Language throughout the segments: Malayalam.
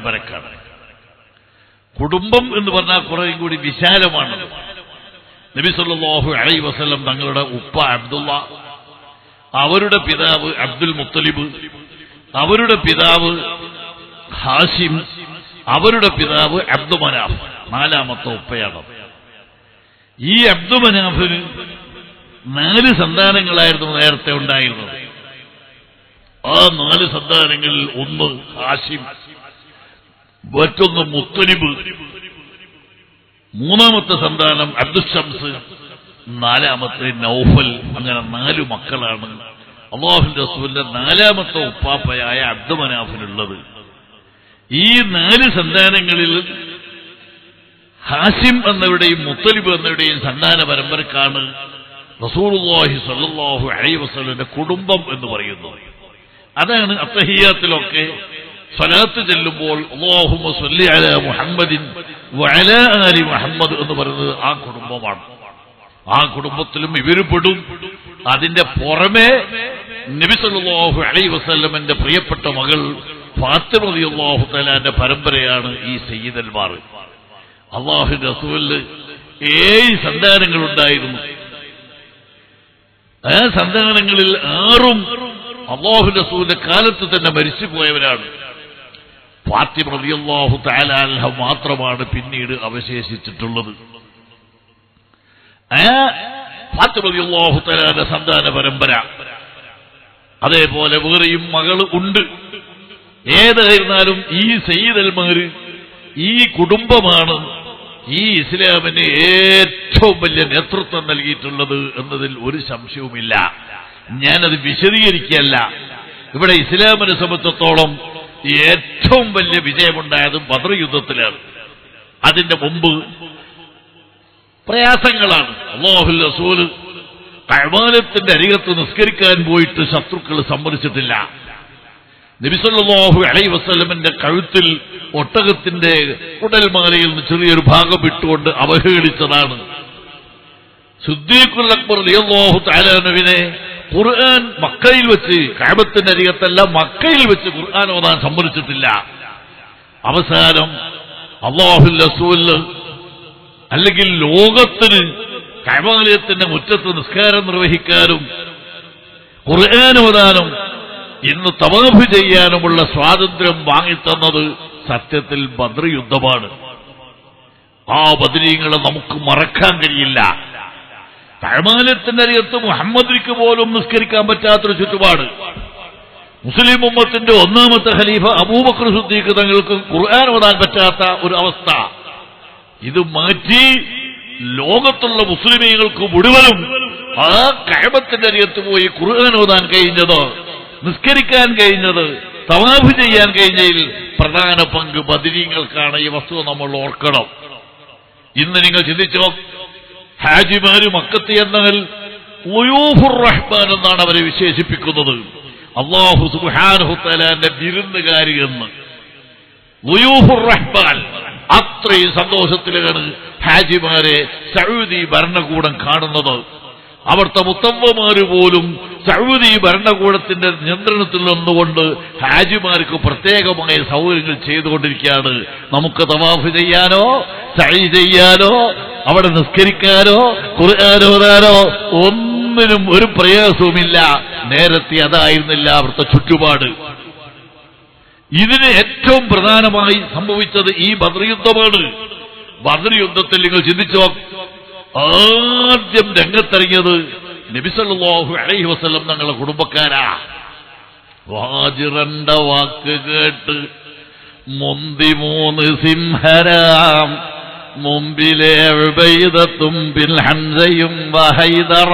പരക്കാണ്. കുടുംബം എന്ന് പറഞ്ഞാൽ കുറെ കൂടി വിശാലമാണ്. നബി സല്ലല്ലാഹു അലൈഹി വസല്ലം തങ്ങളുടെ ഉപ്പ അബ്ദുള്ള, അവരുടെ പിതാവ് അബ്ദുൽ മുത്തലിബ്, അവരുടെ പിതാവ് ഹാഷിം, അവരുടെ പിതാവ് അബ്ദുമനാഫ്, നാലാമത്തെ ഉപ്പയാണ്. ഈ അബ്ദുമനാഫിന് 4 സന്താനങ്ങളായിരുന്നു നേരത്തെ ഉണ്ടായിരുന്നത്. ആ 4 സന്താനങ്ങളിൽ ഒന്ന് ഹാഷിം, മറ്റൊന്ന് മുത്തലിബ്, മൂന്നാമത്തെ സന്താനം അബ്ദുശംസ്, നാലാമത്തെ നൗഫൽ. അങ്ങനെ 4 മക്കളാണ് അല്ലാഹുവിന്റെ റസൂലിന്റെ 4ാമത്തെ ഉപ്പാപ്പയായ അബ്ദുമനാഫിനുള്ളത്. ഈ 4 സന്താനങ്ങളിൽ ഹാഷിം എന്നവരുടെയും മുത്തലിബ് എന്നവരുടെയും സന്താന പരമ്പരക്കാണ് റസൂലുള്ളാഹി സ്വല്ലല്ലാഹു അലൈഹി വസല്ലമയുടെ കുടുംബം എന്ന് പറയുന്നത്. അതാണ് അത്തഹിയ്യാത്തിലൊക്കെ സ്വലാത്ത് ചെല്ലുമ്പോൾ അല്ലാഹുമ്മ സ്വല്ലി അലാ മുഹമ്മദിൻ വഅലാ ആലി മുഹമ്മദ് എന്ന് പറയുന്നത് ആ കുടുംബമാണ്. ആ കുടുംബത്തിലും ഇവര് പെടും. അതിന്റെ പുറമെ നബി സല്ലല്ലാഹു അലൈഹി വസല്ലമയുടെ പ്രിയപ്പെട്ട മകൾ ഫാത്തിമ റളിയല്ലാഹു തആലാന്റെ പരമ്പരയാണ് ഈ സയ്യിദന്മാർ. അല്ലാഹുവിന്റെ റസൂലിന് 7 സന്താനങ്ങളുണ്ടായിരുന്നു. ആ സന്താനങ്ങളിൽ 6ഉം അല്ലാഹുവിന്റെ റസൂലിന്റെ കാലത്ത് തന്നെ മരിച്ചുപോയവരാണ്. ഫാത്തിമ റളിയല്ലാഹു തആല അൻഹ മാത്രമാണ് പിന്നീട് അവശേഷിച്ചിട്ടുള്ളത്. ആ ഫാത്തിമ റളിയല്ലാഹു തആലയുടെ സന്താന പരമ്പര അതേപോലെ വേറെയും മകൾ ഉണ്ട്. ഏതായിരുന്നാലും ഈ സയ്യിദന്മാര്, ഈ കുടുംബമാണ് ഈ ഇസ്ലാമിന് ഏറ്റവും വലിയ നേതൃത്വം നൽകിയിട്ടുള്ളത് എന്നതിൽ ഒരു സംശയവുമില്ല. ഞാനത് വിശദീകരിക്കുകയല്ല. ഇവിടെ ഇസ്ലാമിനെ സംബന്ധിച്ചിടത്തോളം ഏറ്റവും വലിയ വിജയമുണ്ടായത് ബദർ യുദ്ധത്തിലാണ്. അതിന്റെ മുമ്പ് പ്രയാസങ്ങളാണ്. അല്ലാഹുവിന്റെ റസൂൽ കഅബത്തിന്റെ അരികത്ത് നിസ്കരിക്കാൻ പോയിട്ട് ശത്രുക്കൾ സമ്മതിച്ചിട്ടില്ല. നബി സല്ലല്ലാഹു അലൈഹി വസല്ലമന്റെ കഴുത്തിൽ ഒട്ടകത്തിന്റെ കുടൽമാലയിൽ നിന്ന് ചെറിയൊരു ഭാഗം ഇട്ടുകൊണ്ട് അവഹേളിച്ചതാണ്. സിദ്ദീഖുൽ അക്ബർ റളിയല്ലാഹു തആല അൻഹുവിനെ ഖുർആൻ മക്കയിൽ വെച്ച്, കഅബത്തിന്റെ അരികത്തല്ല മക്കയിൽ വെച്ച് ഖുർആൻ ഓതാൻ സമ്മതിച്ചിട്ടില്ല. അവസാനം അല്ലാഹുവിന്റെ റസൂൽ അല്ലെങ്കിൽ ലോകത്തിന് കഅബാലയത്തിന്റെ മുറ്റത്ത് നിസ്കാരം നിർവഹിക്കാനും ഖുർആൻ ഓതാനും ഇന്ന് തവാഫ് ചെയ്യാനുമുള്ള സ്വാതന്ത്ര്യം വാങ്ങിത്തന്നത് സത്യത്തിൽ ബദർ യുദ്ധമാണ്. ആ ബദരീങ്ങളെ നമുക്ക് മറക്കാൻ കഴിയില്ല. കഅബാലയത്തിന്റെ അരികത്ത് മുഹമ്മദിക്ക് പോലും നിസ്കരിക്കാൻ പറ്റാത്തൊരു ചുറ്റുപാട്. മുസ്ലിം ഉമ്മത്തിന്റെ 1ാമത്തെ ഖലീഫ അബൂബക്കർ സിദ്ദീഖ് തങ്ങൾക്ക് ഖുർആൻ ഓതാൻ പറ്റാത്ത ഒരു അവസ്ഥ. ഇത് മാറ്റി ലോകത്തുള്ള മുസ്ലിമീങ്ങൾക്ക് മുഴുവനും ആ കഅബത്തിന്റെ അരികത്ത് പോയി ഖുർആൻ ഓതാൻ കഴിഞ്ഞത്, നിസ്കരിക്കാൻ കഴിഞ്ഞത്, തവാഫ് ചെയ്യാൻ കഴിഞ്ഞതിൽ പ്രധാന പങ്ക് ബദരീങ്ങൾക്കാണ്. ഈ വസ്തുത നമ്മൾ ഓർക്കണം. ഇന്ന് നിങ്ങൾ ചിന്തിച്ചോ, ഹാജിമാര് മക്കത്ത് എന്നാൽ ളുയൂഫുർ റഹ്മാൻ എന്നാണ് അവരെ വിശേഷിപ്പിക്കുന്നത്. അല്ലാഹു സുബ്ഹാനഹു തആലാന്റെ വിരുന്നുകാരി എന്ന്. ളുയൂഫുർ റഹ്മാൻ. അത്രയും സന്തോഷത്തിലാണ് ഹാജിമാരെ സൗദി ഭരണകൂടം കാണുന്നത്. അവിടുത്തെ മുത്തവ്വമാര് പോലും സൗദി ഭരണകൂടത്തിന്റെ നിയന്ത്രണത്തിൽ നിന്നുകൊണ്ട് ഹാജിമാർക്ക് പ്രത്യേകമായ സൗകര്യങ്ങൾ ചെയ്തുകൊണ്ടിരിക്കുകയാണ്. നമുക്ക് തവാഫ് ചെയ്യാനോ സഅയ് ചെയ്യാനോ അവിടെ നിസ്കരിക്കാനോ ഖുർആൻ ഓതാനോ ഒന്നിനും ഒരു പ്രയാസവുമില്ല. നേരത്തെ അതായിരുന്നില്ല അവിടുത്തെ ചുറ്റുപാട്. ഇതിന് ഏറ്റവും പ്രധാനമായി സംഭവിച്ചത് ഈ ബദർ യുദ്ധമാണ്. ബദർ യുദ്ധത്തിൽ നിങ്ങൾ ചിന്തിച്ചോ, ആദ്യം രംഗത്തിറങ്ങിയത് നബി സല്ലല്ലാഹു അലൈഹി വസല്ലം തങ്ങളുടെ കുടുംബക്കാരാ. വാജിറന്റെ വാക്ക് കേട്ട് മുന്തി 3 സിംഹരാം, മുമ്പിലെ ഉബൈദത്തും ബിൻ ഹംസയും വഹൈദറ.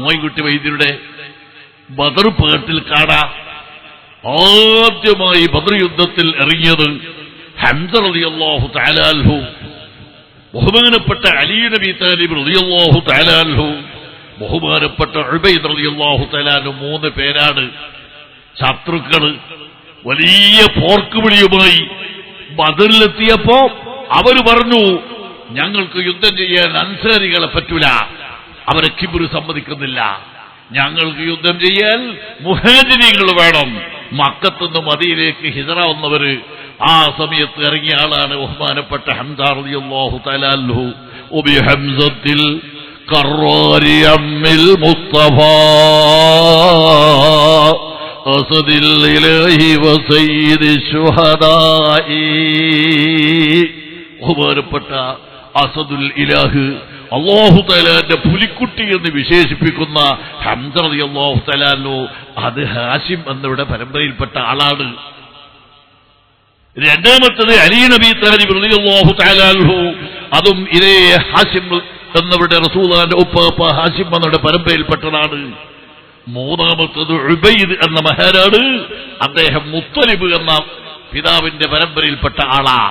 മോയിൻകുട്ടി വൈദ്യരുടെ ബദർ പാട്ടിൽ കാണാം. ആദ്യമായി ബദർ യുദ്ധത്തിൽ ഇറങ്ങിയത് ഹംസ റളിയല്ലാഹു തആല അൻഹു, ബഹുമാനപ്പെട്ട അലി നബി താലിബ് റളിയല്ലാഹു തആല അൻഹു, ബഹുമാനപ്പെട്ട ഉബൈദ് റളിയല്ലാഹു തആല അൻഹു 3 പേരാണ്. ശത്രുക്കൾ വലിയ പോർക്കുവിളിയുമായി ബദറിലെത്തിയപ്പോ അവര് പറഞ്ഞു, ഞങ്ങൾക്ക് യുദ്ധം ചെയ്യാൻ അൻസാരികളെ പറ്റൂല, അവരെ കിബ്ർ സമ്മതിക്കുന്നില്ല, ഞങ്ങൾക്ക് യുദ്ധം ചെയ്യാൻ മുഹാജിരീങ്ങൾ വേണം, മക്കത്തുനിന്ന് മദീനയിലേക്ക് ഹിജറ വന്നവര്. ആ സമയത്ത് ഇറങ്ങിയ ആളാണ് ബഹുമാനപ്പെട്ട ഹംസ റളിയല്ലാഹു തആല അൻഹു. ഉബി ഹംസത്തിൽ കറാരി അമ്മിൽ മുസ്തഫ അസദിൽ ഇലാഹി വസയ്യിദി ശുഹദാഇ. ബഹുമാനപ്പെട്ട അസദുൽ ഇലാഹ്, അല്ലാഹു തആലയുടെ പുലിക്കുട്ടി എന്ന് വിശേഷിപ്പിക്കുന്ന ഹംസ റളിയല്ലാഹു തആല അൻഹു, അത് ഹാഷിം എന്നിവരുടെ പരമ്പരയിൽപ്പെട്ട ആളാണ്. രണ്ടാമത്തത് അലി നബി താലിബ് റളിയല്ലാഹു തആല അൻഹു, അതും ഇതേ ഹാഷിം എന്നവരുടെ റസൂലുള്ളാഹിന്റെ ഉപ്പാപ്പ ഹാഷിം എന്നവരുടെ പരമ്പരയിൽപ്പെട്ടതാണ്. മൂന്നാമത്തത് ഉബൈദ് എന്ന മഹാനാണ്. അദ്ദേഹം മുത്തലിബ് എന്ന പിതാവിന്റെ പരമ്പരയിൽപ്പെട്ട ആളാ.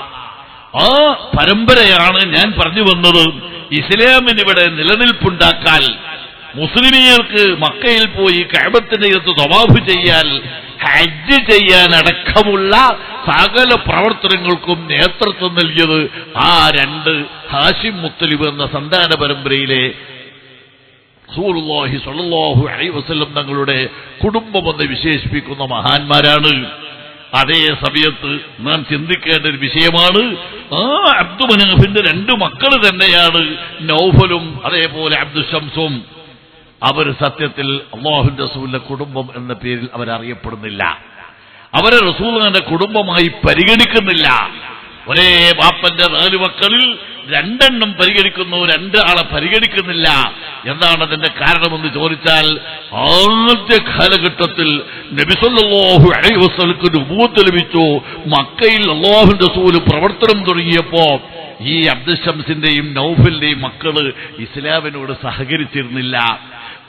ആ പരമ്പരയാണ് ഞാൻ പറഞ്ഞു വന്നത്. ഇസ്ലാമിനിവിടെ നിലനിൽപ്പുണ്ടാക്കാൻ, മുസ്ലിമീങ്ങൾക്ക് മക്കയിൽ പോയി കഅബത്തിന്റെ അടുത്ത് തവാഫ് ചെയ്യാൻ, ഹജ്ജ് ചെയ്യാൻ അടക്കമുള്ള സകല പ്രവർത്തനങ്ങൾക്കും നേതൃത്വം നൽകിയത് ആ രണ്ട് ഹാഷിം മുത്തലിബ് എന്ന സന്താന പരമ്പരയിലെ റസൂലുള്ളാഹി സ്വല്ലല്ലാഹു അലൈഹി വസല്ലം തങ്ങളുടെ കുടുംബമെന്ന് വിശേഷിപ്പിക്കുന്ന മഹാന്മാരാണ്. അതേ സമയത്ത് നാം ചിന്തിക്കേണ്ട ഒരു വിഷയമാണ്, ആ അബ്ദുമനാഫിന്റെ രണ്ട് മക്കൾ തന്നെയാണ് നൗഫലും അതേപോലെ അബ്ദുശംസും. അവർ സത്യത്തിൽ അല്ലാഹുവിന്റെ റസൂലിന്റെ കുടുംബം എന്ന പേരിൽ അവരറിയപ്പെടുന്നില്ല. അവരെ റസൂലിന്റെ കുടുംബമായി പരിഗണിക്കുന്നില്ല. ഒരേ ബാപ്പന്റെ 4 മക്കളിൽ 2 എണ്ണം പരിഗണിക്കുന്നു, 2 ആളെ പരിഗണിക്കുന്നില്ല. എന്താണ് അതിന്റെ കാരണമെന്ന് ചോദിച്ചാൽ, ആദ്യ കാലഘട്ടത്തിൽ നബി സല്ലല്ലാഹു അലൈഹി വസല്ലമക്ക് നബുവത്ത് ലഭിച്ചു. മക്കയിൽ അല്ലാഹുവിന്റെ റസൂൽ പ്രവർത്തനം തുടങ്ങിയപ്പോ ഈ അബ്ദുശംസിന്റെയും നൗഫലിന്റെയും മക്കള് ഇസ്ലാമിനോട് സഹകരിച്ചിരുന്നില്ല,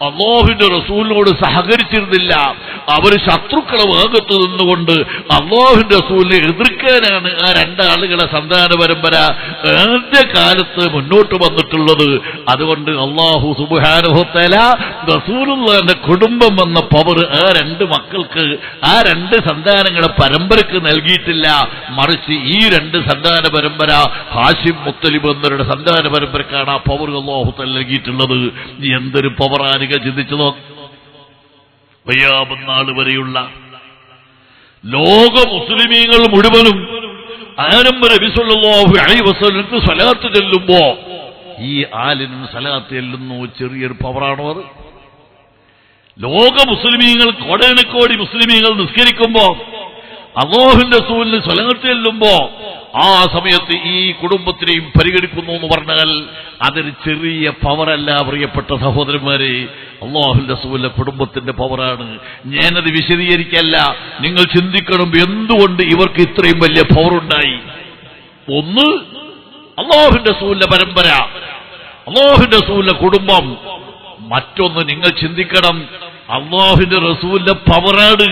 അല്ലാഹുവിന്റെ റസൂലിനോട് സഹകരിച്ചിരുന്നില്ല. അവർ ശത്രുക്കളെ ഭാഗത്ത് നിന്നുകൊണ്ട് അല്ലാഹുവിന്റെ റസൂലിനെ എതിർക്കാനാണ് ആ 2 ആളുകളെ സന്താന പരമ്പര ആദ്യ കാലത്ത് മുന്നോട്ട് വന്നിട്ടുള്ളത്. അതുകൊണ്ട് അല്ലാഹു സുബ്ഹാനഹു വ തആല റസൂലുള്ളാഹിന്റെ കുടുംബം എന്ന പവർ ആ 2 മക്കൾക്ക്, ആ 2 സന്താനങ്ങളെ പരമ്പരക്ക് നൽകിയിട്ടില്ല. മറിച്ച് ഈ 2 സന്താന പരമ്പര ഹാഷിം മുത്തലിബ് എന്നവരുടെ സന്താന പരമ്പരക്കാണ് ആ പവർ അല്ലാഹു തആല നൽകിയിട്ടുള്ളത്. എന്തൊരു പവറാണ് ചിന്തിച്ചു നോക്ക്. വയ്യാബന്നാൾ വരെയുള്ള ലോക മുസ്ലിമീങ്ങൾ മുഴുവനും ആരംഭ നബി സല്ലല്ലാഹു അലൈഹി വസല്ലമക്ക് സ്വലാത്ത് ചൊല്ലുമ്പോ ഈ ആലിനും സ്വലാത്ത് ചെല്ലുന്നു. ചെറിയൊരു പവറാണോ അത്? ലോക മുസ്ലിമീങ്ങൾ, കോടാനുകോടി മുസ്ലിമീങ്ങൾ നിസ്കരിക്കുമ്പോ അല്ലാഹുവിന്റെ റസൂലിന് സ്വലാത്ത് ചെല്ലുമ്പോ ആ സമയത്ത് ഈ കുടുംബത്തിനെയും പരിഗണിക്കുന്നു എന്ന് പറഞ്ഞാൽ അതൊരു ചെറിയ പവറല്ല പ്രിയപ്പെട്ട സഹോദരന്മാരെ. അല്ലാഹുവിന്റെ റസൂലിന്റെ കുടുംബത്തിന്റെ പവറാണ്. ഞാനത് വിശദീകരിക്കല്ല, നിങ്ങൾ ചിന്തിക്കണം എന്തുകൊണ്ട് ഇവർക്ക് ഇത്രയും വലിയ പവറുണ്ടായി. ഒന്ന്, അല്ലാഹുവിന്റെ റസൂലിന്റെ പരമ്പര, അല്ലാഹുവിന്റെ റസൂലിന്റെ കുടുംബം. മറ്റൊന്ന് നിങ്ങൾ ചിന്തിക്കണം, അല്ലാഹുവിന്റെ റസൂലിന്റെ പവറാണ്.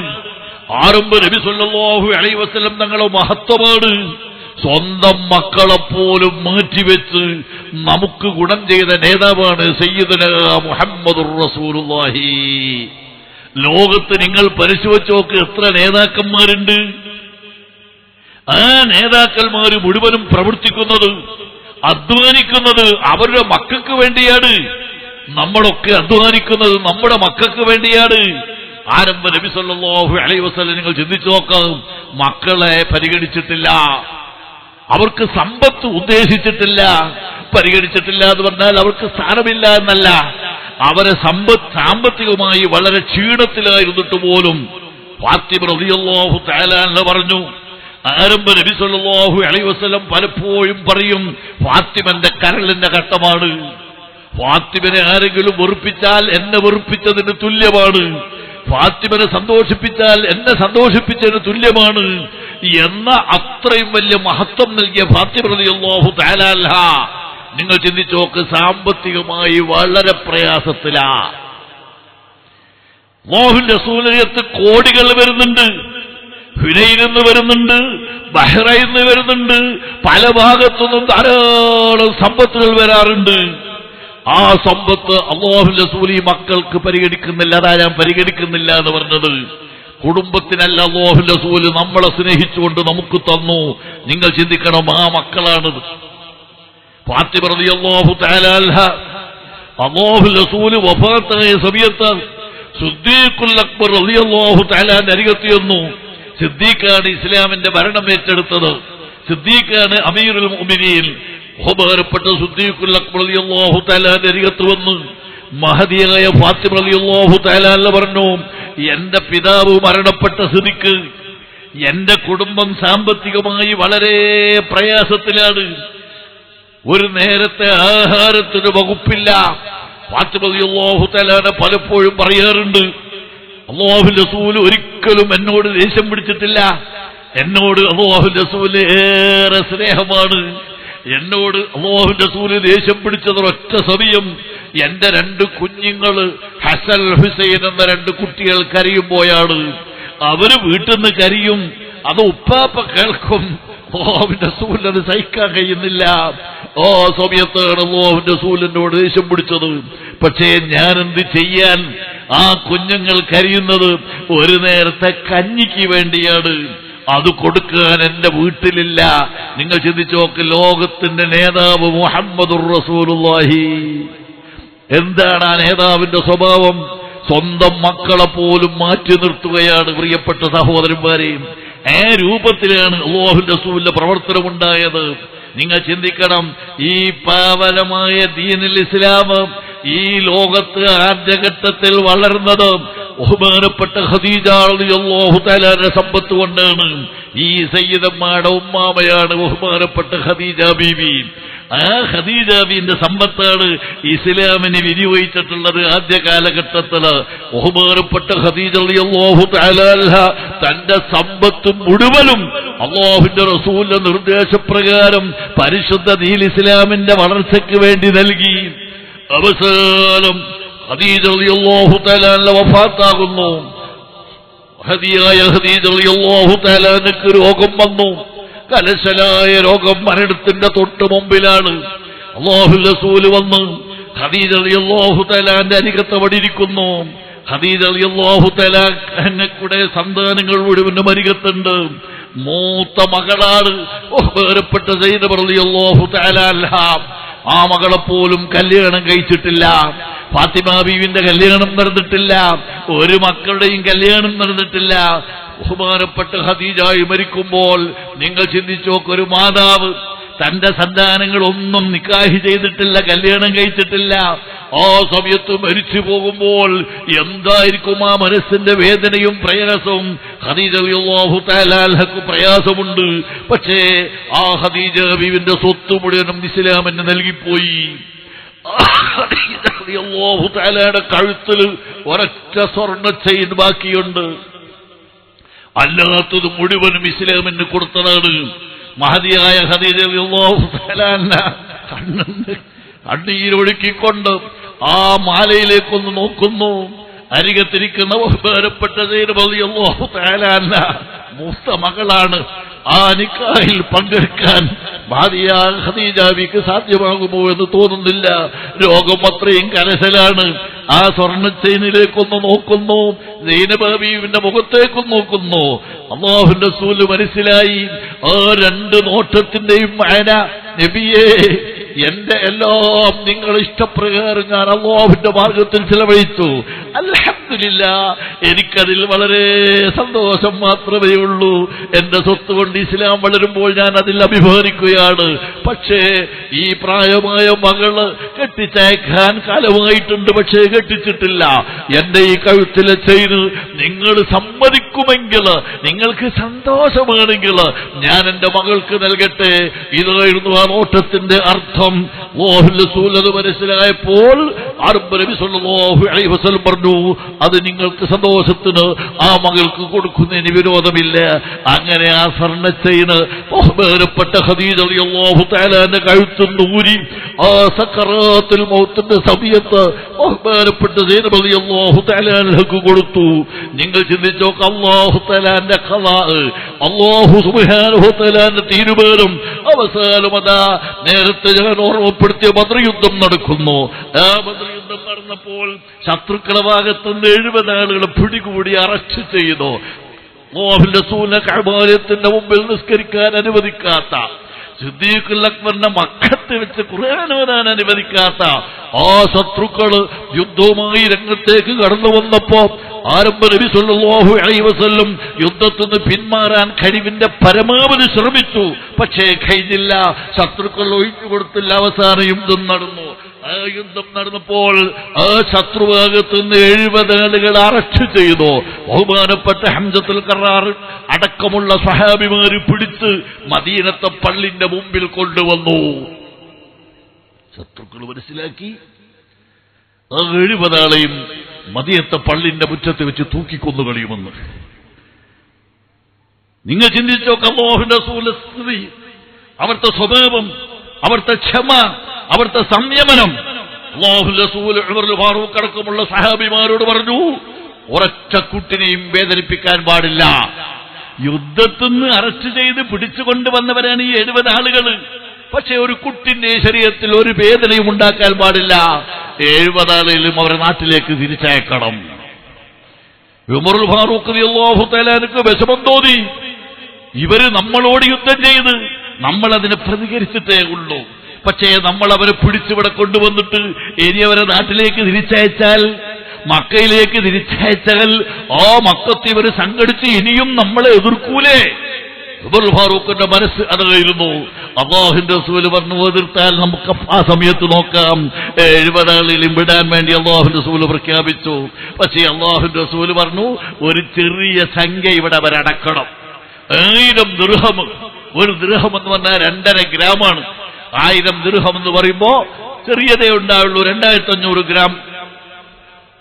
ആരംഭ നബി സല്ലല്ലാഹു അലൈഹി വസല്ലം തങ്ങളുടെ മഹത്വമാണ്. സ്വന്തം മക്കളെപ്പോലും മാറ്റിവെച്ച് നമുക്ക് ഗുണം ചെയ്ത നേതാവാണ് സയ്യിദുനാ മുഹമ്മദുർ റസൂലുള്ളാഹി. ലോകത്ത് നിങ്ങൾ പരിശോധിച്ച് നോക്ക്, എത്ര നേതാക്കന്മാരുണ്ട്. ആ നേതാക്കന്മാർ മുഴുവനും പ്രവർത്തിക്കുന്നത്, അധ്വാനിക്കുന്നത് അവരുടെ മക്കൾക്ക് വേണ്ടിയാണ്. നമ്മളൊക്കെ അധ്വാനിക്കുന്നത് നമ്മുടെ മക്കൾക്ക് വേണ്ടിയാണ്. ആരംഭ നബി സല്ലല്ലാഹു അലൈഹി വസല്ലം നിങ്ങൾ ചിന്തിച്ചു നോക്കാം, മക്കളെ പരിഗണിച്ചിട്ടില്ല, അവർക്ക് സമ്പത്ത് ഉദ്ദേശിച്ചിട്ടില്ല. പരിഗണിച്ചിട്ടില്ല എന്ന് പറഞ്ഞാൽ അവർക്ക് സ്ഥാനമില്ല എന്നല്ല, അവരെ സാമ്പത്തികമായി വളരെ ക്ഷീണത്തിലായിരുന്നിട്ട് പോലും ഫാത്തിമ റളിയല്ലാഹു തആല അൻഹ പറഞ്ഞു, ആരംഭ നബി സല്ലല്ലാഹു അലൈഹി വസല്ലം പലപ്പോഴും പറയും, ഫാത്തിമന്റെ കരളിന്റെ ഘട്ടമാണ്. ഫാത്തിമനെ ആരെങ്കിലും വെറുപ്പിച്ചാൽ എന്നെ വെറുപ്പിച്ചതിന് തുല്യമാണ്, ഫാത്തിമനെ സന്തോഷിപ്പിച്ചാൽ എന്നെ സന്തോഷിപ്പിച്ചതിന് തുല്യമാണ് എന്ന അത്രയും വലിയ മഹത്വം നൽകിയ ഫാത്തിമ റളിയല്ലാഹു തആല അൻഹ നിങ്ങൾ ചിന്തിച്ചു നോക്ക്, സാമ്പത്തികമായി വളരെ പ്രയാസത്തിലാ. അല്ലാഹുവിന്റെ റസൂലിനടുത്ത് കോടികൾ വരുന്നുണ്ട്, ഹുനൈനിൽ നിന്ന് വരുന്നുണ്ട്, ബഹ്റൈനിൽ നിന്ന് വരുന്നുണ്ട്, പല ഭാഗത്തുനിന്നും ധാരാളം സമ്പത്തുകൾ വരാറുണ്ട്. ആ സമ്പത്ത് അല്ലാഹുവിന്റെ റസൂൽ ഈ മക്കൾക്ക് പരിഗണിക്കുന്നില്ല. അതാ ഞാൻ പരിഗണിക്കുന്നില്ല എന്ന് പറഞ്ഞത്. കുടുംബത്തിനല്ല അല്ലാഹുവിന്റെ റസൂൽ നമ്മളെ സ്നേഹിച്ചുകൊണ്ട് നമുക്ക് തന്നു. നിങ്ങൾ ചിന്തിക്കണം, ആ മക്കളാണ് ഫാത്തിമ റളിയല്ലാഹു തആല അൻഹ. അല്ലാഹുവിന്റെ റസൂൽ വഫാത്തായ സമയത്ത് സിദ്ദീഖുൽ അക്ബർ റളിയല്ലാഹു തആല അരികത്ത് ചെന്നു. സിദ്ദീഖാണ് ഇസ്ലാമിന്റെ ഭരണം ഏറ്റെടുത്തത്. സിദ്ദീഖാണ് അമീറുൽ മുഅ്മിനീൻ. ബഹുമാനപ്പെട്ട സിദ്ദീഖുൽ അക്ബർ റളിയല്ലാഹു തആല അരികത്ത് വന്ന് മഹദിയായ ഫാത്തിമ റളിയല്ലാഹു തആല പറഞ്ഞു, എന്റെ പിതാവ് മരണപ്പെട്ട സ്ഥിതിക്ക് എന്റെ കുടുംബം സാമ്പത്തികമായി വളരെ പ്രയാസത്തിലാണ്. ഒരു നേരത്തെ ആഹാരത്തിന് വകുപ്പില്ല. ഫാത്തിമ റളിയല്ലാഹു തആല പലപ്പോഴും പറയാറുണ്ട്, അല്ലാഹുവിന്റെ റസൂൽ ഒരിക്കലും എന്നോട് ദേഷ്യം പിടിച്ചിട്ടില്ല. എന്നോട് അല്ലാഹുവിന്റെ റസൂൽ ഏറെ സ്നേഹമാണ്. എന്നോട് അല്ലാഹുവിന്റെ റസൂൽ ദേഷ്യം പിടിച്ചത് ഒറ്റ സമയം എന്റെ 2 കുഞ്ഞുങ്ങള് ഹസൻ ഹുസൈൻ എന്ന 2 കുട്ടികൾ കരയുമ്പോഴാണ്. അവര് വീട്ടിൽ നിന്ന് കരയും, അത് ഉപ്പാപ്പ കേൾക്കും. അല്ലാഹുവിന്റെ റസൂൽ അത് സഹിക്കാൻ കഴിയുന്നില്ല. സമയത്താണ് അല്ലാഹുവിന്റെ റസൂൽ എന്നോട് ദേഷ്യം പിടിച്ചത്. പക്ഷേ ഞാൻ എന്ത് ചെയ്യാൻ? ആ കുഞ്ഞുങ്ങൾ കരയുന്നത് ഒരു നേരത്തെ കഞ്ഞിക്ക് വേണ്ടിയാണ്. അത് കൊടുക്കാൻ എന്റെ വീട്ടിലില്ല. നിങ്ങൾ ചിന്തിച്ചു നോക്ക്, ലോകത്തിന്റെ നേതാവ് മുഹമ്മദുർ റസൂലുള്ളാഹി. എന്താണ് ആ നേതാവിന്റെ സ്വഭാവം? സ്വന്തം മക്കളെ പോലും മാറ്റി നിർത്തുകയാണ്. പ്രിയപ്പെട്ട സഹോദരന്മാരെയും ആ രൂപത്തിലാണ് അല്ലാഹുവിന്റെ റസൂലിന്റെ പ്രവർത്തനമുണ്ടായത്. നിങ്ങൾ ചിന്തിക്കണം, ഈ പാവനമായ ദീനുൽ ഇസ്ലാം ഈ ലോകത്ത് ആദ്യഘട്ടത്തിൽ വളർന്നത് ബഹുമാനപ്പെട്ട ഖദീജ റളിയല്ലാഹു തആലയുടെ സമ്പത്ത് കൊണ്ടാണ്. ഈ സയ്യിദമ്മയുടെ ഉമ്മാമയാണ് ബഹുമാനപ്പെട്ട ഖദീജ ബീവി. ആ ഖദീജ ബീവിന്റെ സമ്പത്താണ് ഇസ്ലാമിന് വിനിയോഗിച്ചിട്ടുള്ളത്. ആദ്യ കാലഘട്ടത്തില് ബഹുമാനപ്പെട്ട ഖദീജ റളിയല്ലാഹു തആല തന്റെ സമ്പത്ത് മുഴുവനും അല്ലാഹുവിന്റെ റസൂലിന്റെ നിർദ്ദേശപ്രകാരം പരിശുദ്ധ ദീനുൽ ഇസ്ലാമിന്റെ വളർച്ചയ്ക്ക് വേണ്ടി നൽകി. അവസാനം ഖദീജ റളിയല്ലാഹു തആല വഫാത്താകുന്നു. ഖദീജ റളിയല്ലാഹു തആലക്ക് രോഗം വന്നു. കലശലായ രോഗം മരണത്തിന്റെ തൊട്ട് മുമ്പിലാണ്. അല്ലാഹുവിന്റെ റസൂൽ വന്ന് ഖദീജ റളിയല്ലാഹു തആലന്റെ അരികത്ത് വടിയിരിക്കുന്നു. ഖദീജ റളിയല്ലാഹു തആലയുടെ സന്താനങ്ങൾ മുഴുവനും അരികത്തുണ്ട്. മൂത്ത മകളാണ് ബഹുമാനപ്പെട്ട സയ്യിദ റളിയല്ലാഹു തആല അൻഹ. ആ മകളെപ്പോലും കല്യാണം കഴിച്ചിട്ടില്ല. ഫാത്തിമ ബീവിന്റെ കല്യാണം നടന്നിട്ടില്ല. ഒരു മക്കളുടെയും കല്യാണം നടന്നിട്ടില്ല. ബഹുമാനപ്പെട്ട ഖദീജ മരിക്കുമ്പോൾ നിങ്ങൾ ചിന്തിച്ചു നോക്ക്, ഒരു മാതാവ് തന്റെ സന്താനങ്ങളൊന്നും നിക്കാഹ് ചെയ്തിട്ടില്ല, കല്യാണം കഴിച്ചിട്ടില്ല. ആ സമയത്ത് മരിച്ചു പോകുമ്പോൾ എന്തായിരിക്കും ആ മനസ്സിന്റെ വേദനയും പ്രയാസവും? ഖദീജ റളിയല്ലാഹു തആല അൻഹക്ക് പ്രയാസമുണ്ട്. പക്ഷേ ആ ഖദീജ ബീവിന്റെ സ്വത്ത് മുഴുവനും ഇസ്ലാമിന് നൽകിപ്പോയി. ഖദീജ റളിയല്ലാഹു തആലയുടെ കഴുത്തിൽ ഒരൊറ്റ സ്വർണ്ണ ചെയിൻ ബാക്കിയുണ്ട്. അല്ലാത്തത് മുഴുവനും ഇസ്ലാമിന് കൊടുത്തതാണ്. മഹദിയായ ഖദീജ റളിയല്ലാഹു തആല കണ്ണീരൊഴുക്കിക്കൊണ്ട് ആ മാലയിലേക്കൊന്ന് നോക്കുന്നു. അരികത്തിരിക്കുന്ന ബഹുമാനപ്പെട്ട സയ്യിദ് റളിയല്ലാഹു തആല മൂത്ത മകളാണ്. ആ നിക്കാഹിൽ പങ്കെടുക്കാൻ മഹദിയായ ഖദീജ ബീവിക്ക് സാധ്യമാകുമോ എന്ന് തോന്നുന്നില്ല. രോഗം അത്രയും കലശലാണ്. ആ സ്വർണ്ണ ചെയിനിലേക്കൊന്ന് നോക്കുന്നു, സൈനബ ബീവിന്റെ മുഖത്തേക്കൊന്ന് നോക്കുന്നു. അല്ലാഹുവിന്റെ റസൂൽ മനസ്സിലായി ആ 2 നോട്ടത്തിന്റെയും മാന, നബിയേ എന്റെ എല്ലാം നിങ്ങൾ ഇഷ്ടപ്രകാരം ഞാൻ അല്ലാഹുവിന്റെ മാർഗത്തിൽ ചെലവഴിച്ചു. അൽഹംദുലില്ലാഹ്, എനിക്കതിൽ വളരെ സന്തോഷം മാത്രമേ ഉള്ളൂ. എന്റെ സ്വത്ത് കൊണ്ട് ഇസ്ലാം വളരുമ്പോൾ ഞാൻ അതിൽ അഭിമാനിക്കുകയാണ്. പക്ഷേ ഈ പ്രായമായ മകള് കെട്ടിച്ചയക്കാൻ കാലമായിട്ടുണ്ട്, പക്ഷേ കെട്ടിച്ചിട്ടില്ല. എന്റെ ഈ കഴുത്തിലെ ചെയിന് നിങ്ങൾ സമ്മതിക്കുമെങ്കിൽ, നിങ്ങൾക്ക് സന്തോഷമാണെങ്കിൽ ഞാൻ എന്റെ മകൾക്ക് നൽകട്ടെ. ഇതായിരുന്നു ആ നോട്ടത്തിന്റെ അർത്ഥം. അല്ലാഹുവിന്റെ റസൂൽ അത് മനസ്സിലായപ്പോൾ അറബ് നബി സല്ലല്ലാഹു അലൈഹി വസല്ലം പറഞ്ഞു, അത് നിങ്ങൾക്ക് സന്തോഷത്തിന് ആ മകൾക്ക് കൊടുക്കുന്നതിന് വിരോധമില്ല. അങ്ങനെ ആ സ്വർണ്ണ ചെയിന് ബഹുമാനപ്പെട്ട ഖദീജ റളിയല്ലാഹു തആലയുടെ കഴുത്തിൽ നൂരി ആ സക്കറാത്തുൽ മൗത്തിന്റെ സമയത്ത് ബഹുമാനപ്പെട്ട സയ്യിദ് റളിയല്ലാഹു തആലക്ക് കൊടുത്തു. നിങ്ങൾ ചിന്തിച്ചോ, അല്ലാഹു തആലയുടെ ഖളാ, അല്ലാഹു സുബ്ഹാനഹു വ തആലയുടെ തീരുമാനം. അവസാനം അതാ നേരത്തെ ഞാൻ ഓർമ്മപ്പെടുത്തിയ ബദർ യുദ്ധം നടക്കുന്നു. ആ ബദർ യുദ്ധം നടന്നപ്പോൾ ശത്രുക്കളുടെ ഭാഗത്തുനിന്ന് 70 ആളുകളെ പിടികൂടി അറസ്റ്റ് ചെയ്തു. അല്ലാഹുവിന്റെ റസൂലിനെ കഅബാലയത്തിന്റെ മുമ്പിൽ നിസ്കരിക്കാൻ അനുവദിക്കാത്ത, സിദ്ദീഖുൽ അക്ബറിന്റെ മക്കത്ത് വെച്ച് ഖുർആൻ ഓതാൻ അനുവദിക്കാത്ത ആ ശത്രുക്കള് യുദ്ധവുമായി രംഗത്തേക്ക് കടന്നു വന്നപ്പോ ആരംഭ നബി സല്ലല്ലാഹു അലൈഹി വസല്ലം യുദ്ധത്തിൽ നിന്ന് പിന്മാറാൻ കഴിവിന്റെ പരമാവധി ശ്രമിച്ചു. പക്ഷേ കഴിഞ്ഞില്ല. ശത്രുക്കൾ ഒഴിഞ്ഞു കൊടുത്തില്ല. അവസാന യുദ്ധം നടന്നു. ആ യുദ്ധം നടന്നപ്പോൾ ആ ശത്രുഭാഗത്ത് നിന്ന് 70 ആളുകൾ അറസ്റ്റ് ചെയ്തു. ബഹുമാനപ്പെട്ട ഹംസത്തുൽ ഖറാർ അടക്കമുള്ള സ്വഹാബിമാര് പിടിച്ച് മദീനത്തെ പള്ളിന്റെ മുമ്പിൽ കൊണ്ടുവന്നു. ശത്രുക്കൾ മനസ്സിലാക്കി ആ 70 ആളെയും മദീനത്തെ പള്ളിന്റെ മുറ്റത്ത് വെച്ച് തൂക്കിക്കൊന്നു കളയുമെന്ന്. നിങ്ങൾ ചിന്തിച്ചോക്കെ അല്ലാഹുവിന്റെ റസൂലിന്റെ സ്ഥിതി, അവിടുത്തെ സ്വഭാവം, അവിടുത്തെ ക്ഷമ, അവിടുത്തെ സംയമനം. അല്ലാഹുവിന്റെ റസൂൽ ഉമറുൽ ഫാറൂഖ് അടക്കമുള്ള സഹാബിമാരോട് പറഞ്ഞു, ഒരൊറ്റ കുട്ടിനെയും വേദനിപ്പിക്കാൻ പാടില്ല. യുദ്ധത്തിൽ നിന്ന് അറസ്റ്റ് ചെയ്ത് പിടിച്ചുകൊണ്ടുവന്നവരാണ് ഈ 70 ആളുകൾ. പക്ഷെ ഒരു കുട്ടിന്റെ ശരീരത്തിൽ ഒരു വേദനയും ഉണ്ടാക്കാൻ പാടില്ല. 70 ആളുകളും അവരുടെ നാട്ടിലേക്ക് തിരിച്ചയക്കണം. ഉമറുൽ ഫാറൂഖ് റളിയല്ലാഹു തആല അൻഹു വിഷമം തോന്നി. ഇവര് നമ്മളോട് യുദ്ധം ചെയ്ത് നമ്മളതിനെ പ്രതികരിച്ചിട്ടേ ഉള്ളൂ. പക്ഷേ നമ്മൾ അവരെ പിടിച്ചിവിടെ കൊണ്ടുവന്നിട്ട് ഇനി അവരെ നാട്ടിലേക്ക് തിരിച്ചയച്ചാൽ, മക്കയിലേക്ക് തിരിച്ചയച്ചാൽ ആ മക്കത്ത് ഇവര് സംഘടിച്ച് ഇനിയും നമ്മളെ എതിർക്കൂലേ? ഉമറുൽ ഫാറൂഖിന്റെ മനസ്സ് അതായിരുന്നു. അല്ലാഹുവിന്റെ റസൂൽ പറഞ്ഞു, എതിർത്താൽ നമുക്ക് ആ സമയത്ത് നോക്കാം. 70 ആളുകളും വിടാൻ വേണ്ടി അല്ലാഹുവിന്റെ റസൂൽ പ്രഖ്യാപിച്ചു. പക്ഷേ അല്ലാഹുവിന്റെ റസൂൽ പറഞ്ഞു, ഒരു ചെറിയ സംഖ്യ ഇവിടെ അവരടക്കണം. 1000 ദിർഹം. ഒരു ദിർഹം എന്ന് പറഞ്ഞാൽ 2.5 ഗ്രാമാണ്. 1000 ദിർഹം എന്ന് പറയുമ്പോ ചെറിയതേ ഉണ്ടാവുള്ളൂ, 2500 ഗ്രാം.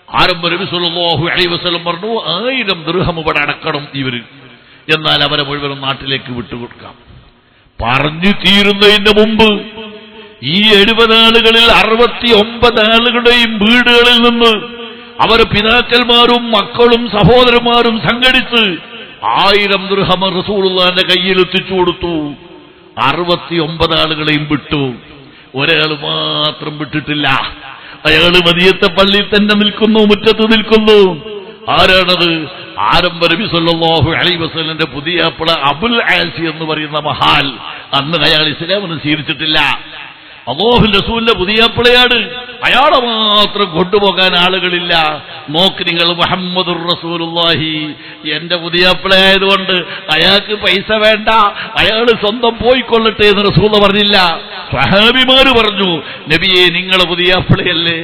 ആരംഭ നബി സല്ലല്ലാഹു അലൈഹി വസല്ലം പറഞ്ഞു, 1000 ദിർഹം ഇവിടെ അടക്കണം ഇവര്. എന്നാൽ അവരെ മുഴുവനും നാട്ടിലേക്ക് വിട്ടുകൊടുക്കാം. പറഞ്ഞു തീരുന്നതിന് മുമ്പ് ഈ 70 ആളുകളിൽ 69 ആളുകളുടെയും വീടുകളിൽ നിന്ന് അവർ പിതാക്കന്മാരും മക്കളും സഹോദരന്മാരും സംഘടിച്ച് 1000 ദിർഹം റസൂലുള്ളാഹിന്റെ കയ്യിൽ എത്തിച്ചു കൊടുത്തു. 69 ആളുകളെയും വിട്ടു. ഒരാൾ മാത്രം വിട്ടിട്ടില്ല. അയാള് മദീനത്തെ പള്ളിയിൽ തന്നെ നിൽക്കുന്നു, മുറ്റത്ത് നിൽക്കുന്നു. ആരാണത്? ആരംഭ നബി സല്ലല്ലാഹു അലൈഹി വസല്ലമയുടെ പുതിയാപ്പിള അബുൽ ആസി എന്ന് പറയുന്ന മഹാൽ. അന്ന് അയാൾ ഇസ്ലാമിനെ സ്വീകരിച്ചിട്ടില്ല. അല്ലാഹുവിന്റെ റസൂലിന്റെ പുതിയാപ്പിളയാണ്. അയാളെ മാത്രം കൊണ്ടുപോകാൻ ആളുകളില്ല. നോക്ക് നിങ്ങൾ, മുഹമ്മദുർ റസൂലുള്ളാഹി എന്റെ പുതിയാപ്പിളയായതുകൊണ്ട് അയാൾക്ക് പൈസ വേണ്ട, അയാൾ സ്വന്തം പോയിക്കൊള്ളട്ടെ എന്ന് റസൂൽ പറഞ്ഞില്ല. സ്വഹാബിമാര് പറഞ്ഞു, നബിയെ നിങ്ങളെ പുതിയാപ്പിളയല്ലേ,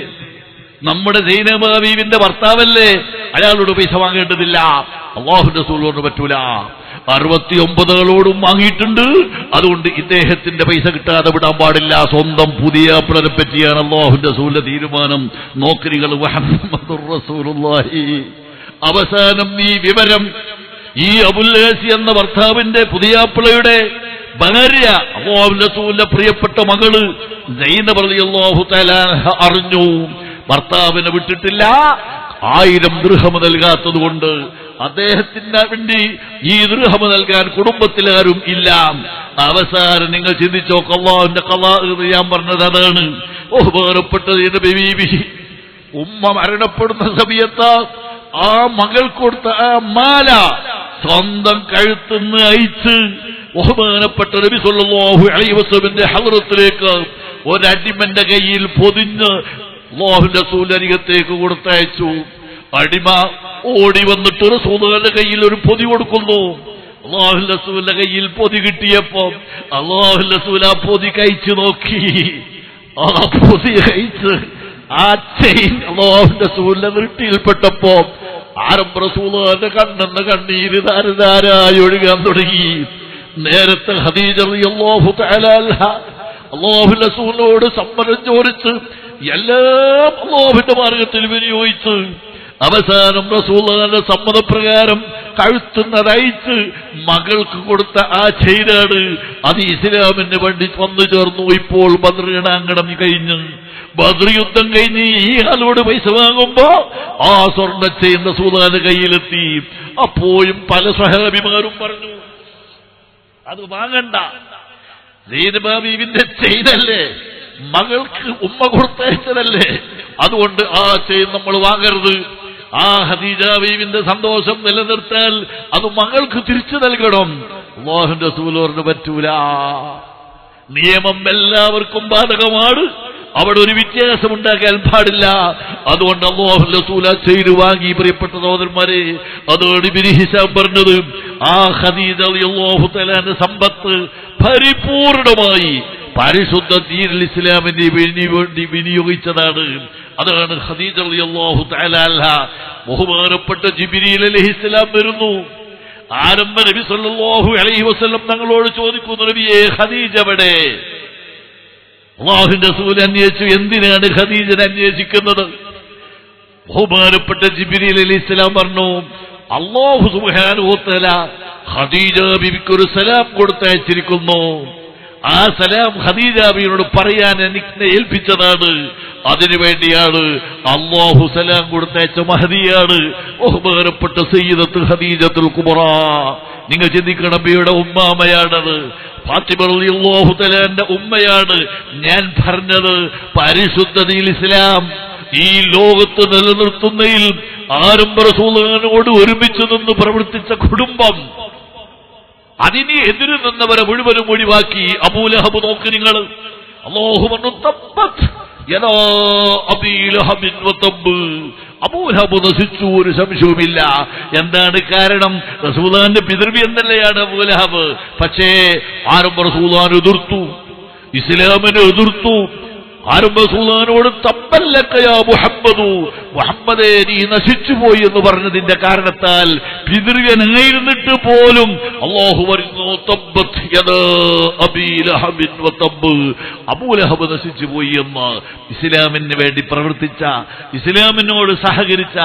നമ്മുടെ സൈനബ ബീവിന്റെ ഭർത്താവല്ലേ, അയാളോട് പൈസ വാങ്ങേണ്ടതില്ല. അല്ലാഹുവിന്റെ റസൂലിനോട് പറ്റൂല. 69 ആളോടും വാങ്ങിയിട്ടുണ്ട്. അതുകൊണ്ട് ഇദ്ദേഹത്തിന്റെ പൈസ കിട്ടാതെ വിടാൻ പാടില്ല. സ്വന്തം പുതിയാപ്പിളനെ പറ്റിയാണ് അല്ലാഹുവിന്റെ റസൂലിന്റെ തീരുമാനം. നോക്ക് നിങ്ങൾ, മുഹമ്മദുർ റസൂലുള്ളാഹി. അവസാനം ഈ വിവരം ഈ അബുൽ ആസി എന്ന ഭർത്താവിന്റെ പുതിയാപ്പിളയുടെ ഭാര്യ അല്ലാഹുവിന്റെ റസൂലിന്റെ പ്രിയപ്പെട്ട മകള് സൈനബ റളിയല്ലാഹു തആല അറിഞ്ഞു. ഭർത്താവിനെ വിട്ടിട്ടില്ല. 1000 ദിർഹം നൽകാത്തത് കൊണ്ട് അദ്ദേഹത്തിന് വേണ്ടി ഈ ദിർഹം നൽകാൻ കുടുംബത്തിലാരും ഇല്ല. അവസാനം നിങ്ങൾ ചിന്തിച്ചോ, അല്ലാഹുവിന്റെ ഖളാ എന്ന് ഞാൻ പറഞ്ഞത് അതാണ്. ബഹുമാനപ്പെട്ട ബീവി ഉമ്മ മരണപ്പെടുന്ന സമയത്ത് ആ മകൾ കൊടുത്ത ആ മാല സ്വന്തം കഴുത്തുനിന്ന് അയച്ച് ബഹുമാനപ്പെട്ട നബി സല്ലല്ലാഹു അലൈഹി വസല്ലമയുടെ ഹദ്റത്തിലേക്ക് ഒരടിമന്റെ കയ്യിൽ പൊതിഞ്ഞ് അല്ലാഹുവിന്റെ റസൂലിന്റെ അരികത്തേക്ക് കൊടുത്തയച്ചു. അടിമ ഓടി വന്നിട്ട് റസൂലുള്ളാഹിന്റെ കയ്യിൽ ഒരു പൊതി കൊടുക്കുന്നു. അല്ലാഹുവിന്റെ റസൂലിന്റെ കയ്യിൽ പൊതി കിട്ടിയപ്പോ അല്ലാഹുവിന്റെ റസൂൽ ആ പൊതി കഴിച്ചു നോക്കി. ആ പൊതി കഴിച്ച് ആ ചെയിൻ അല്ലാഹുവിന്റെ റസൂലിന്റെ വീട്ടിൽപ്പെട്ടപ്പോ ആരംഭ റസൂലുള്ളാഹിന്റെ കണ്ണെന്ന് കണ്ണീര് ധാരധാരായി ഒഴുകാൻ തുടങ്ങി. നേരത്തെ ഖദീജ റളിയല്ലാഹു തആല അൻഹ അല്ലാഹുവിന്റെ റസൂലിനോട് സമ്മതം ചോദിച്ച് എല്ലാം അല്ലാഹുവിന്റെ മാർഗത്തിൽ വിനിയോഗിച്ച് അവസാനം റസൂലുള്ളാഹിന്റെ സമ്മതപ്രകാരം കഴുത്തുന്നതയച്ച് മകൾക്ക് കൊടുത്ത ആ ചെയിനാണ്. അത് ഇസ്ലാമിന് വേണ്ടി വന്നു ചേർന്നു. ഇപ്പോൾ ബദ്ർ രണാങ്കണം കഴിഞ്ഞ് ബദ്ർ യുദ്ധം കഴിഞ്ഞ് ഈ ആളോട് പൈസ വാങ്ങുമ്പോ ആ സ്വർണ്ണ ചെയിൻ റസൂലുള്ളാഹിന്റെ കയ്യിലെത്തി. അപ്പോഴും പല സ്വഹാബിമാരും പറഞ്ഞു, അത് വാങ്ങണ്ട, സൈനബ ബീവിന്റെ ചെയിനല്ലേ, മകൾക്ക് ഉമ്മ കൊടുത്തയച്ചതല്ലേ, അതുകൊണ്ട് ആ ചെയിൻ നമ്മൾ വാങ്ങരുത്. ആ ഖദീജ ബീവിന്റെ സന്തോഷം നിലനിർത്താൻ അത് മകൾക്ക് തിരിച്ചു നൽകണം. അല്ലാഹുവിന്റെ റസൂൽ പറഞ്ഞു പറ്റൂല. നിയമം എല്ലാവർക്കും ബാധകമാണ്. അവിടെ ഒരു വ്യത്യാസമുണ്ടാക്കാൻ പാടില്ല. അതുകൊണ്ട് അല്ലാഹുവിന്റെ റസൂൽ ചെയ്തു വാങ്ങി. പ്രിയപ്പെട്ട സഹോദരന്മാരെ, അതോട് ഇബ്നു ഹിശാം പറഞ്ഞത് ആ ഖദീജ റളിയല്ലാഹു തആല സമ്പത്ത് പരിപൂർണമായി പരിശുദ്ധ ദീനുൽ ഇസ്ലാമിന് വേണ്ടി വിനിയോഗിച്ചതാണ്. അതാണ് ഖദീജ റളിയല്ലാഹു തആല അൻഹ. ബഹുമാനപ്പെട്ട ജിബ്രീൽ അലൈഹിസ്സലാം വരുന്നു. ആരംഭ നബി സല്ലല്ലാഹു അലൈഹി വസല്ലം തങ്ങളോട് ചോദിക്കുന്നു, നബിയേ ഖദീജ എവിടെ? അല്ലാഹുവിന്റെ റസൂൽ അന്വേഷിച്ചു. എന്തിനാണ് ഖദീജനെ അന്വേഷിക്കുന്നത്? ബഹുമാനപ്പെട്ട ജിബ്രീൽ അലൈഹിസ്സലാം പറഞ്ഞു, അല്ലാഹു സുബ്ഹാനഹു വ തആല ഖദീജ ബിബിക്ക് ഒരു സലാം കൊടുത്തയച്ചിരിക്കുന്നു. ആ സലാം ഖദീജ ബിയോട് പറയാൻ എന്നെ ഏൽപ്പിച്ചതാണ്. അതിനുവേണ്ടിയാണ് അല്ലാഹു സലാം കൊടുത്തയച്ച മഹദിയാണ് ബഹുമാനപ്പെട്ട സയ്യിദത്തുൽ ഖദീജത്തുൽ കുബ്ര. നിങ്ങൾ ചിന്തിക്കണം, നബിയുടെ ഉമ്മാമയാണത്. ഫാത്തിമ റളിയല്ലാഹു തആലയുടെ ഉമ്മയാണ്. ഞാൻ പറഞ്ഞത് പരിശുദ്ധ ദീനുൽ ഇസ്ലാം ഈ ലോകത്ത് നിലനിർത്തുന്നതിൽ ആരംഭ റസൂലിനോട് ഒരുമിച്ച് നിന്ന് പ്രവർത്തിച്ച കുടുംബം, അതിന് എതിര് നിന്നവരെ മുഴുവനും ഒഴിവാക്കി. അബൂലഹബ് നോക്ക് നിങ്ങൾ. അല്ലാഹു പറഞ്ഞു തബ്ബത് യദാ അബീ ലഹബിൻ വതബ്ബ്. അബൂലഹബ് നശിച്ചു, ഒരു സംശയവുമില്ല. എന്താണ് കാരണം? റസൂലുള്ളാഹിന്റെ പിതൃവി എന്നല്ലെയാണ് അബൂലഹബ്. പക്ഷേ ആരംഭ റസൂലുള്ളാഹിനെ എതിർത്തു, ഇസ്ലാമിനെ എതിർത്തു. ആരംഭ റസൂലുള്ളാഹിനോട് തബ്ബല്ലക്കയാ മുഹമ്മദു, മുഹമ്മദേ നീ നശിച്ചുപോയി എന്ന് പറഞ്ഞതിന്റെ കാരണത്താൽ പിതൃവ്യനായിരുന്നിട്ട് പോലും അല്ലാഹു പറയുന്നു തബ്ബത് യദാ അബീ ലഹബിൻ വതബ്ബ്. അബൂലഹബ് നശിച്ചുപോയി എന്ന്. ഇസ്ലാമിന് വേണ്ടി പ്രവർത്തിച്ച, ഇസ്ലാമിനോട് സഹകരിച്ച,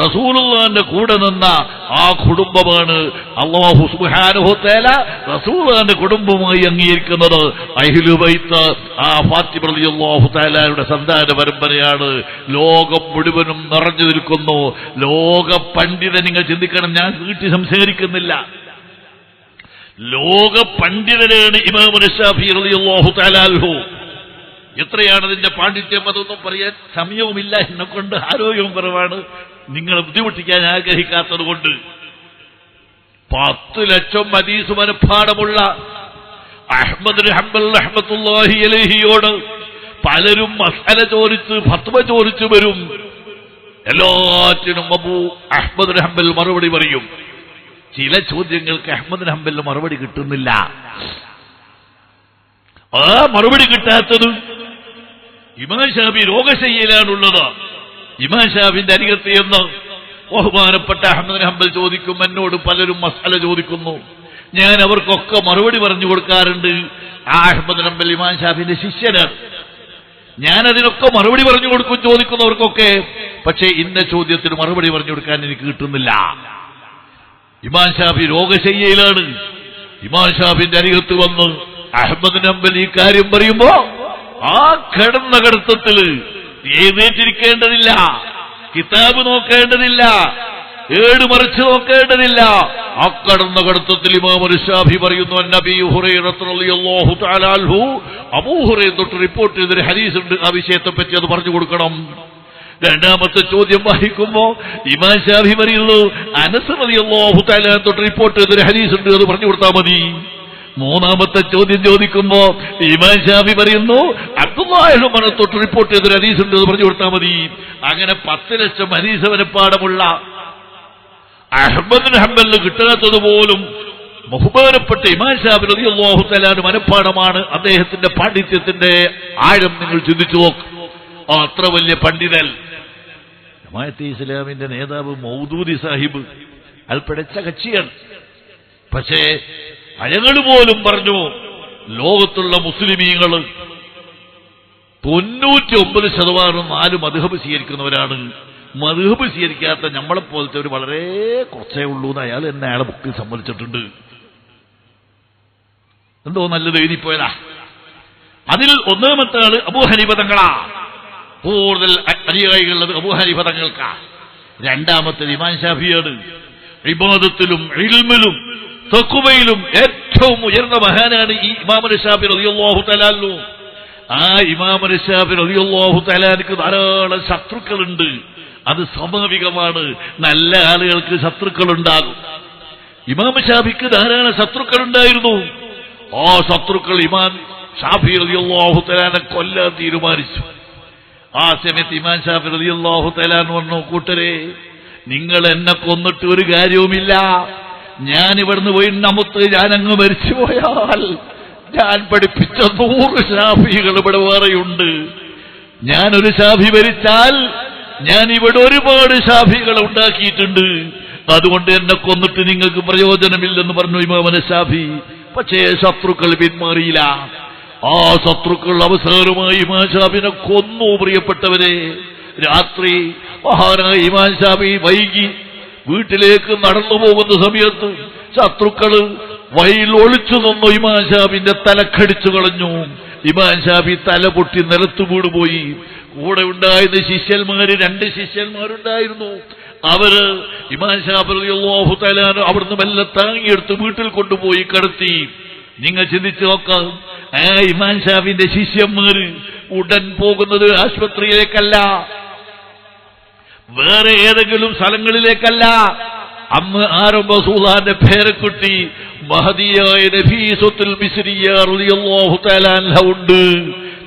റസൂലുള്ളാഹിന്റെ കൂടെ നിന്ന ആ കുടുംബമാണ് അല്ലാഹു സുബ്ഹാനഹു വ തആല റസൂലുള്ളാഹിന്റെ കുടുംബമായി അംഗീകരിക്കുന്നത്. അഹ്ലു ബൈത്ത് ആ ഫാത്തിമ റളിയല്ലാഹു തആലയുടെ സന്താന പരമ്പരയാണ്. ലോകം മുഴുവനും നിറഞ്ഞു നിൽക്കുന്നു. ലോക പണ്ഡിതൻ, നിങ്ങൾ ചിന്തിക്കണം, ഞാൻ വീട്ടിൽ സംസാരിക്കുന്നില്ല. ലോക പണ്ഡിതനാണ് ഇമാം ശാഫിഈ റളിയല്ലാഹു തആല അൻഹു. എത്രയാണ് അതിന്റെ പാണ്ഡിത്യം, അതൊന്നും പറയാൻ സമയവുമില്ല. എന്നെക്കൊണ്ട് ആരോഗ്യവും കുറവാണ്. നിങ്ങളെ ബുദ്ധിമുട്ടിക്കാൻ ആഗ്രഹിക്കാത്തത് കൊണ്ട് 10 ലക്ഷം ഹദീസ് മനഃപ്പാഠമുള്ള അഹ്മദ് ബിൻ ഹംബൽ റഹ്മത്തുള്ളാഹി അലൈഹിയോട് പലരും മസ്അല ചോദിച്ച് ഫത്വ ചോദിച്ചു വരും. എല്ലാറ്റിനും അബൂ അഹ്മദ് ബിൻ ഹംബൽ മറുപടി പറയും. ചില ചോദ്യങ്ങൾക്ക് അഹ്മദ് ബിൻ ഹംബലിന് മറുപടി കിട്ടുന്നില്ല. ആ മറുപടി കിട്ടാത്തത് ഇമാം ശാഫി രോഗശയ്യയിലാണുള്ളത്. ഇമാം ഷാഫിന്റെ അരികത്ത് എന്ന് ബഹുമാനപ്പെട്ട അഹ്മദ് ബിൻ ഹംബൽ ചോദിക്കും, എന്നോട് പലരും മസ്അല ചോദിക്കുന്നു, ഞാൻ അവർക്കൊക്കെ മറുപടി പറഞ്ഞു കൊടുക്കാറുണ്ട്. ആ അഹ്മദ് ബിൻ ഹംബൽ ഇമാം ഷാഫിന്റെ ശിഷ്യനാണ്. ഞാനതിനൊക്കെ മറുപടി പറഞ്ഞു കൊടുക്കും ചോദിക്കുന്നവർക്കൊക്കെ. പക്ഷേ ഇന്ന ചോദ്യത്തിന് മറുപടി പറഞ്ഞു കൊടുക്കാൻ എനിക്ക് കിട്ടുന്നില്ല. ഇമാം ഷാഫി രോഗശയ്യയിലാണ്. ഇമാം ഷാഫിന്റെ അരികത്ത് വന്ന് അഹ്മദ് ബിൻ ഹംബൽ ഈ കാര്യം പറയുമ്പോ ആ കിടന്ന കിടത്തത്തിൽ എഴുന്നേറ്റിരിക്കേണ്ടതില്ല, കിതാബ് നോക്കേണ്ടതില്ല, ഏട് മറിച്ച് നോക്കേണ്ടതില്ല. ആ കടന്ന കടത്തത്തിൽ ഇമാം ശാഫി പറയുന്നു, നബി ഹുറൈറ റളിയല്ലാഹു തആല അൻഹു, അബൂ ഹുറൈറ തൊട്ട് റിപ്പോർട്ട് ചെയ്തൊരു ഹദീസ് ഉണ്ട്. ആ വിഷയത്തെ പറ്റി അത് പറഞ്ഞു കൊടുക്കണം. രണ്ടാമത്തെ ചോദ്യം വായിക്കുമ്പോ ഇമാം ശാഫി പറയുന്നു, അനസ് റളിയല്ലാഹു തആല തൊട്ട് റിപ്പോർട്ട് ചെയ്തൊരു ഹദീസ് ഉണ്ട്, അത് പറഞ്ഞു കൊടുത്താൽ മതി. മൂന്നാമത്തെ ചോദ്യം ചോദിക്കുമ്പോ ഇമാം ശാഫി പറയുന്നു, അബ്ദുല്ലാഹി ഇബ്നു ഉമർ തൊട്ട് റിപ്പോർട്ട് ചെയ്തൊരു ഹദീസ് ഉണ്ട്, അത് പറഞ്ഞു കൊടുത്താൽ മതി. അങ്ങനെ 10 ലക്ഷം ഹദീസ് മനഃപ്പാഠമുള്ള അഹ്മദ് ബിൻ ഹംബലിന് കിട്ടാത്തതുപോലും ബഹുമാനപ്പെട്ട ഇമാം ശാഫി റളിയല്ലാഹു തആല മനഃപ്പാഠമാണ്. അദ്ദേഹത്തിന്റെ പാണ്ഡിത്യത്തിന്റെ ആഴം നിങ്ങൾ ചിന്തിച്ചു നോക്ക്. അത്ര വലിയ പണ്ഡിതൻ. ജമാഅത്തെ ഇസ്ലാമിന്റെ നേതാവ് മൗദൂദി സാഹിബ് അയാൾ പിഴച്ച കക്ഷിയാണ്. പക്ഷേ അയാൾ പോലും പറഞ്ഞു, ലോകത്തുള്ള മുസ്ലിമീങ്ങൾ 99% 4 മദ്ഹബ് സ്വീകരിക്കുന്നവരാണ്. മദ്ഹബ് സ്വീകരിക്കാത്ത നമ്മളെപ്പോലത്തെ ഒരു വളരെ കുറച്ചേ ഉള്ളൂ എന്ന് അയാൾ എന്നെ അയാളെ ബുക്കിൽ സമ്മതിച്ചിട്ടുണ്ട്. എന്തോ നല്ലത് എഴുതിപ്പോയതാ. അതിൽ ഒന്നാമത്തെ ആള് അബൂ ഹനീഫ തങ്ങളാ. കൂടുതൽ അനുയായികളുള്ളത് അബൂ ഹനീഫ തങ്ങൾക്കാ. രണ്ടാമത്തേത് ഇമാം ഷാഫിയാണ്. ഇബാദത്തിലും ഇൽമിലും തഖ്വയിലും ഏറ്റവും ഉയർന്ന മഹാനാണ് ഈ ഇമാം ശാഫി റളിയല്ലാഹു തആല അൻഹു. ആ ഇമാം ശാഫി റളിയല്ലാഹു തആല അൻഹു ധാരാളം ശത്രുക്കളുണ്ട്. അത് സ്വാഭാവികമാണ്. നല്ല ആളുകൾക്ക് ശത്രുക്കളുണ്ടാകും. ഇമാം ഷാഫിക്ക് ധാരാളം ശത്രുക്കളുണ്ടായിരുന്നു. ആ ശത്രുക്കൾ ഇമാം ഷാഫി റളിയല്ലാഹു തആല കൊല്ലാൻ തീരുമാനിച്ചു. ആ സമയത്ത് ഇമാം ഷാഫി റളിയല്ലാഹു തആല പറഞ്ഞു, കൂട്ടരെ, നിങ്ങൾ എന്നെ കൊന്നിട്ട് ഒരു കാര്യവുമില്ല. ഞാൻ ഇവിടുന്ന് പോയി നമ്മുത്ത് ഞാനങ്ങ് മരിച്ചുപോയാൽ ഞാൻ പഠിപ്പിച്ച 100 ഷാഫികൾ ഇവിടെ വേറെയുണ്ട്. ഞാനൊരു ഷാഫി മരിച്ചാൽ ഞാൻ ഇവിടെ ഒരുപാട് ഷാഫികൾ ഉണ്ടാക്കിയിട്ടുണ്ട്. അതുകൊണ്ട് എന്നെ കൊന്നിട്ട് നിങ്ങൾക്ക് പ്രയോജനമില്ലെന്ന് പറഞ്ഞു ഇമാം ഷാഫി. പക്ഷേ ശത്രുക്കൾ പിന്മാറിയില്ല. ആ ശത്രുക്കൾ അവസാനമായി ഇമാം ഷാഫിനെ കൊന്നു. പ്രിയപ്പെട്ടവരെ, രാത്രി മഹാനായ ഇമാം ഷാഫി വൈകി വീട്ടിലേക്ക് നടന്നു പോകുന്ന സമയത്ത് ശത്രുക്കള് വഴിയിൽ ഒളിച്ചു നിന്നു ഇമാം ഷാഫിന്റെ തലക്കടിച്ചു കളഞ്ഞു. ഇമാം ഷാഫി തല പൊട്ടി നിലത്തു വീടുപോയി. കൂടെ ഉണ്ടായിരുന്ന ശിഷ്യന്മാര് 2 ശിഷ്യന്മാരുണ്ടായിരുന്നു. അവര് ഇമാം ഷാഫി റളിയല്ലാഹു തആല അവിടുന്ന് മെല്ലെ താങ്ങിയെടുത്ത് വീട്ടിൽ കൊണ്ടുപോയി കിടത്തി. നിങ്ങൾ ചിന്തിച്ചു നോക്കാം, ഇമാം ഷാഫിന്റെ ശിഷ്യന്മാര് ഉടൻ പോകുന്നത് ആശുപത്രിയിലേക്കല്ല, വേറെ ഏതെങ്കിലും സ്ഥലങ്ങളിലേക്കല്ല. അന്ന് ആരംഭ റസൂലുള്ളാഹിന്റെ പേരക്കുട്ടി മഹദിയായ നഫീസത്തുൽ മിസ്രിയ റളിയല്ലാഹു തആല അൻഹ ഉണ്ട്.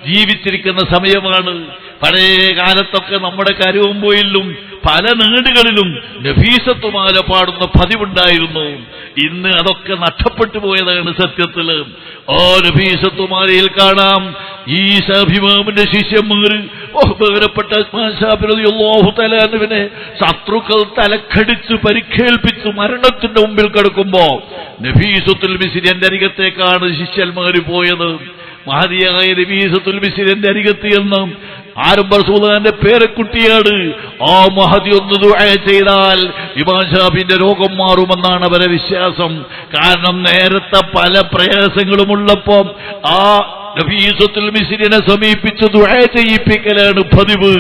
ജീവിച്ചിരിക്കുന്ന സമയമാണ്. പഴയ കാലത്തൊക്കെ നമ്മുടെ കരുവമ്പോയിലും പല നാടുകളിലും നഫീസത്തുമാല പാടുന്ന പതിവുണ്ടായിരുന്നു. ഇന്ന് അതൊക്കെ നഷ്ടപ്പെട്ടു പോയതാണ് സത്യത്തില്. ആ നഫീസത്തുമാലയിൽ കാണാം ഈ ഇമാമിന്റെ ശിഷ്യന്മാര് ബഹുമാനപ്പെട്ട ഷാഫി റളിയല്ലാഹു തആല അൻഹുവിനെ ശത്രുക്കൾ തലക്കടിച്ച് പരിക്കേൽപ്പിച്ച് മരണത്തിന്റെ മുമ്പിൽ കിടക്കുമ്പോ നഫീസത്തുൽ മിസ്രിന്റെ അരികത്തേക്കാണ് ശിഷ്യന്മാര് പോയത്. മഹദിയായ നഫീസത്തുൽ മിസ്രിന്റെ അരികത്ത് എന്ന് ആരംഭ റസൂലുള്ളാഹിന്റെ പേരക്കുട്ടിയാണ്. ആ മഹദി ഒന്ന് ദുആ ചെയ്താൽ ഇമാം ഷാഫിന്റെ രോഗം മാറുമെന്നാണ് അവരെ വിശ്വാസം. കാരണം നേരത്തെ പല പ്രയാസങ്ങളുമുള്ളപ്പോ ആ നഫീസത്തുൽ മിസ്രിനെ സമീപിച്ച് ദുആ ചെയ്യിപ്പിക്കലാണ് പതിവ്.